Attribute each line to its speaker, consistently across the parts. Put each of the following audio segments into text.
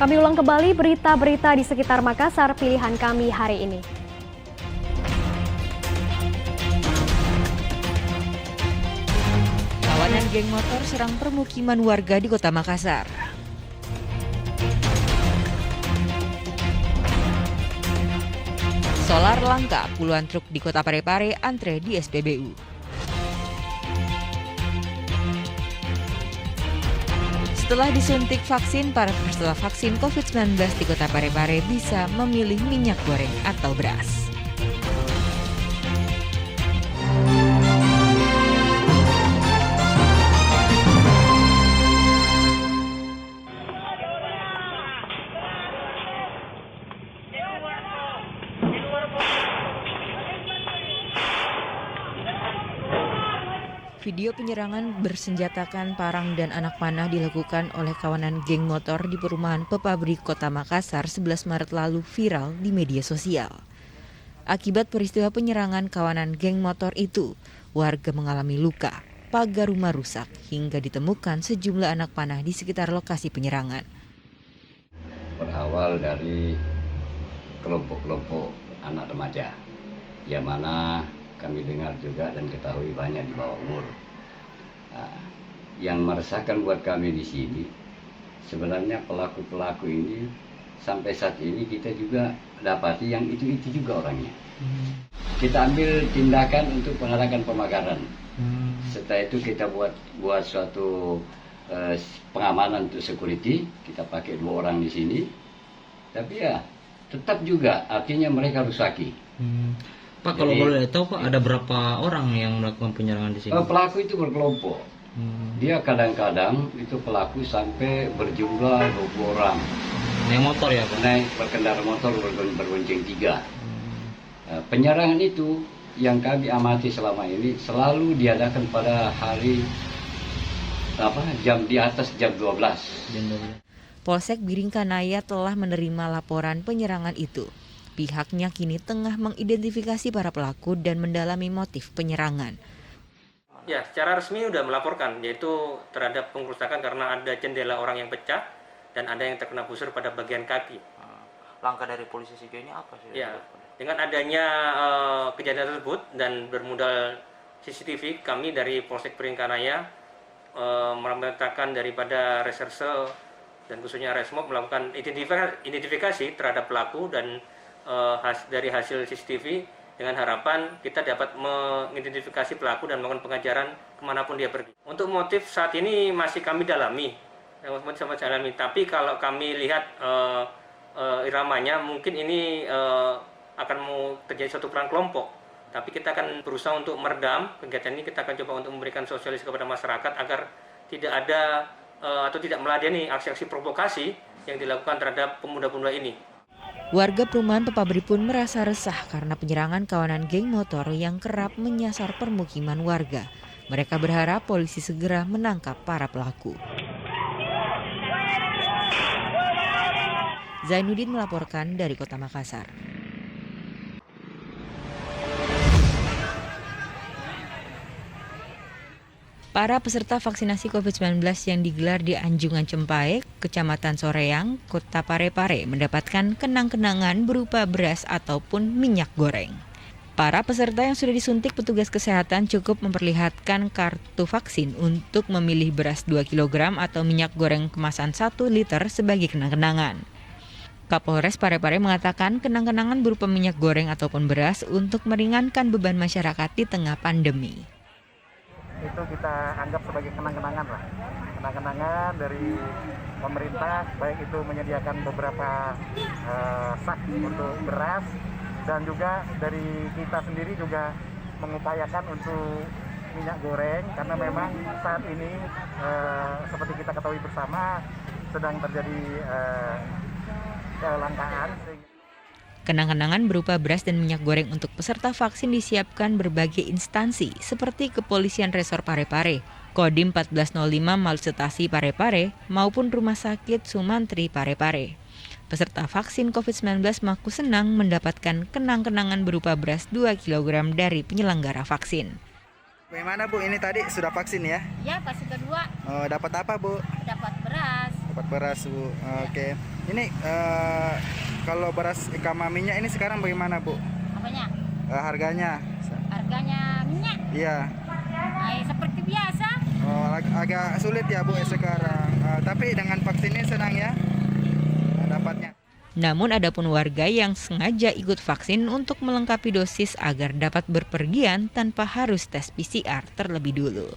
Speaker 1: Kami ulang kembali berita-berita di sekitar Makassar pilihan kami hari ini.
Speaker 2: Kawanan geng motor serang permukiman warga di Kota Makassar. Solar langka, puluhan truk di Kota Parepare antre di SPBU. Setelah disuntik vaksin, para peserta vaksin COVID-19 di Kota Parepare bisa memilih minyak goreng atau beras. Video penyerangan bersenjatakan parang dan anak panah dilakukan oleh kawanan geng motor di perumahan Pepabri, Kota Makassar 11 Maret lalu viral di media sosial. Akibat peristiwa penyerangan kawanan geng motor itu, warga mengalami luka, pagar rumah rusak, hingga ditemukan sejumlah anak panah di sekitar lokasi penyerangan.
Speaker 3: Berawal dari kelompok-kelompok anak remaja, yang mana kami dengar juga dan ketahui banyak di bawah umur. Yang meresahkan buat kami di sini, sebenarnya pelaku-pelaku ini sampai saat ini kita juga dapati yang itu juga orangnya. Kita ambil tindakan untuk mengadakan pemagaran. Setelah itu kita buat suatu pengamanan untuk security. Kita pakai 2 orang di sini. Tapi ya tetap juga artinya mereka rusaki.
Speaker 4: Pak, kalau boleh tahu Pak, ada berapa orang yang melakukan penyerangan di sini?
Speaker 3: Pelaku itu berkelompok. Dia kadang-kadang itu pelaku sampai berjumlah 20 orang.
Speaker 4: Naik motor ya Pak?
Speaker 3: Naik berkendara motor berbonceng 3. Penyerangan itu yang kami amati selama ini selalu diadakan pada hari jam di atas jam 12.
Speaker 2: Polsek Biringkanaya telah menerima laporan penyerangan itu. Pihaknya kini tengah mengidentifikasi para pelaku dan mendalami motif penyerangan.
Speaker 5: Ya, secara resmi sudah melaporkan, yaitu terhadap pengrusakan karena ada jendela orang yang pecah dan ada yang terkena busur pada bagian kaki.
Speaker 4: Langkah dari polisi sejauh ini apa sih?
Speaker 5: Ya, dengan adanya kejadian tersebut dan bermodal CCTV, kami dari Polsek Biringkanaya memerintahkan daripada reserse dan khususnya Resmob melakukan identifikasi terhadap pelaku dan dari hasil CCTV dengan harapan kita dapat mengidentifikasi pelaku dan melakukan pengajaran kemanapun dia pergi. Untuk motif saat ini masih kami dalami, tapi kalau kami lihat iramanya mungkin ini akan mau terjadi suatu perang kelompok. Tapi kita akan berusaha untuk meredam kegiatan ini, kita akan coba untuk memberikan sosialisasi kepada masyarakat agar tidak ada atau tidak meladeni aksi-aksi provokasi yang dilakukan terhadap pemuda-pemuda ini.
Speaker 2: Warga perumahan Pepabri pun merasa resah karena penyerangan kawanan geng motor yang kerap menyasar permukiman warga. Mereka berharap polisi segera menangkap para pelaku. Zainuddin melaporkan dari Kota Makassar. Para peserta vaksinasi COVID-19 yang digelar di Anjungan Cempai, Kecamatan Soreang, Kota Parepare mendapatkan kenang-kenangan berupa beras ataupun minyak goreng. Para peserta yang sudah disuntik petugas kesehatan cukup memperlihatkan kartu vaksin untuk memilih beras 2 kg atau minyak goreng kemasan 1 liter sebagai kenang-kenangan. Kapolres Parepare mengatakan kenang-kenangan berupa minyak goreng ataupun beras untuk meringankan beban masyarakat di tengah pandemi.
Speaker 6: Itu kita anggap sebagai kenang-kenangan lah. Kenang-kenangan dari pemerintah, baik itu menyediakan beberapa sak untuk beras, dan juga dari kita sendiri juga mengupayakan untuk minyak goreng, karena memang saat ini seperti kita ketahui bersama sedang terjadi kelangkaan.
Speaker 2: Kenang-kenangan berupa beras dan minyak goreng untuk peserta vaksin disiapkan berbagai instansi seperti Kepolisian Resor Parepare, Kodim 1405 Malustasi Parepare, maupun Rumah Sakit Sumantri Parepare. Peserta vaksin COVID-19 mengaku senang mendapatkan kenang-kenangan berupa beras 2 kg dari penyelenggara vaksin.
Speaker 7: Bagaimana Bu, ini tadi sudah vaksin ya?
Speaker 8: Ya, vaksin kedua.
Speaker 7: Dapat apa Bu?
Speaker 8: Dapat beras.
Speaker 7: Dapat beras Bu, oke. Ini kalau beras ikan maminya ini sekarang bagaimana, Bu?
Speaker 8: Apanya?
Speaker 7: Harganya?
Speaker 8: Harganya minyak.
Speaker 7: Iya.
Speaker 8: Seperti biasa.
Speaker 7: Oh, agak sulit ya, Bu, sekarang. Tapi dengan vaksin ini senang ya dapatnya.
Speaker 2: Namun ada pun warga yang sengaja ikut vaksin untuk melengkapi dosis agar dapat berpergian tanpa harus tes PCR terlebih dulu.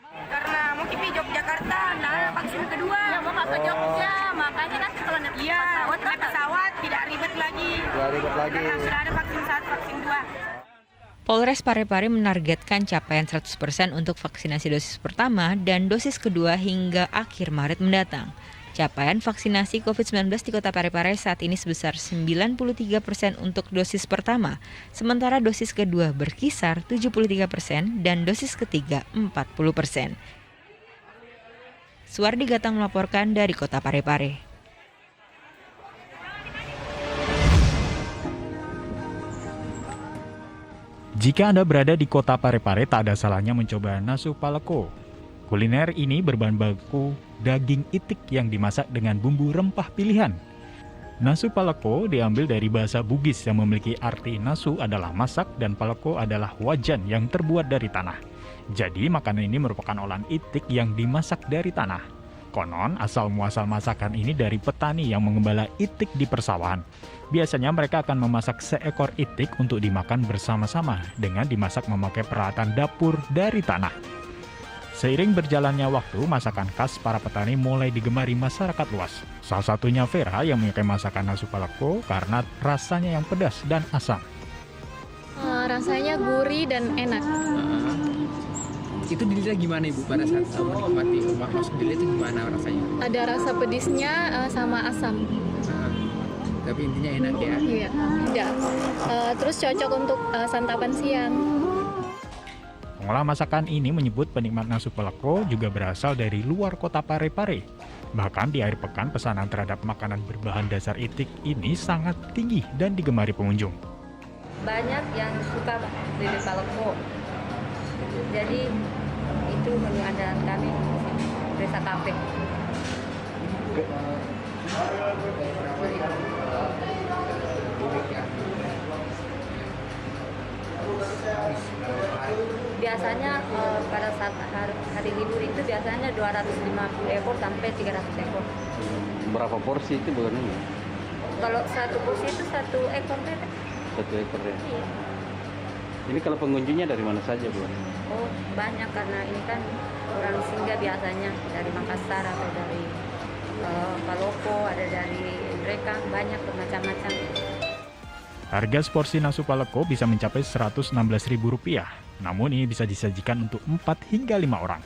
Speaker 8: Karena mau pergi Yogyakarta, nah vaksin kedua mau ke Jogja, makanya kan kalau naik pesawat tidak ribet lagi.
Speaker 7: Tidak ribet lagi.
Speaker 8: Karena sudah ada vaksin 1, vaksin 2.
Speaker 2: Polres Parepare menargetkan capaian 100% untuk vaksinasi dosis pertama dan dosis kedua hingga akhir Maret mendatang. Capaian vaksinasi COVID-19 di Kota Parepare saat ini sebesar 93% untuk dosis pertama, sementara dosis kedua berkisar 73% dan dosis ketiga 40%. Suwardi Gatang melaporkan dari Kota Parepare.
Speaker 9: Jika Anda berada di Kota Parepare, tak ada salahnya mencoba nasu paleko. Kuliner ini berbahan baku daging itik yang dimasak dengan bumbu rempah pilihan. Nasu paleko diambil dari bahasa Bugis yang memiliki arti nasu adalah masak dan paleko adalah wajan yang terbuat dari tanah. Jadi makanan ini merupakan olahan itik yang dimasak dari tanah. Konon asal-muasal masakan ini dari petani yang mengembala itik di persawahan. Biasanya mereka akan memasak seekor itik untuk dimakan bersama-sama dengan dimasak memakai peralatan dapur dari tanah. Seiring berjalannya waktu, masakan khas para petani mulai digemari masyarakat luas. Salah satunya Vera yang menyukai masakan nasu paleko karena rasanya yang pedas dan asam.
Speaker 10: Rasanya gurih dan enak.
Speaker 11: Itu dilihat gimana Ibu pada saat menikmati? Maksud dilihat itu gimana rasanya?
Speaker 10: Ada rasa pedisnya sama asam.
Speaker 11: Tapi intinya enak ya?
Speaker 10: Iya, ya. Terus cocok untuk santapan siang.
Speaker 9: Pengolah masakan ini menyebut penikmat nasu paleko juga berasal dari luar Kota Parepare. Bahkan di akhir pekan pesanan terhadap makanan berbahan dasar itik ini sangat tinggi dan digemari pengunjung.
Speaker 12: Banyak yang suka beli paleko. Jadi itu menu andalan kami Desa Cafe. Biasanya pada saat hari libur itu biasanya 250 ekor sampai 300 ekor.
Speaker 3: Berapa porsi itu bukannya?
Speaker 12: Kalau satu porsi itu 1 ekor bebek.
Speaker 3: 1 ekor ya?
Speaker 12: Iya.
Speaker 3: Ini kalau pengunjungnya dari mana saja, Bu?
Speaker 12: Oh, banyak karena ini kan orang singgah biasanya dari Makassar atau dari Palopo, ada dari mereka banyak macam-macam.
Speaker 9: Harga seporsi nasu paleko bisa mencapai Rp116.000. Namun ini bisa disajikan untuk 4 hingga 5 orang.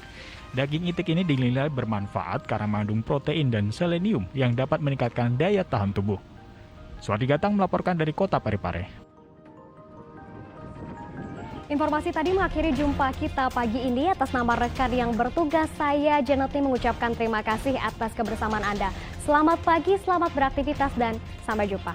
Speaker 9: Daging itik ini dinilai bermanfaat karena mengandung protein dan selenium yang dapat meningkatkan daya tahan tubuh. Suwardi Gatang melaporkan dari Kota Parepare.
Speaker 1: Informasi tadi mengakhiri jumpa kita pagi ini. Atas nama rekan yang bertugas, saya Janetni mengucapkan terima kasih atas kebersamaan Anda. Selamat pagi, selamat beraktivitas, dan sampai jumpa.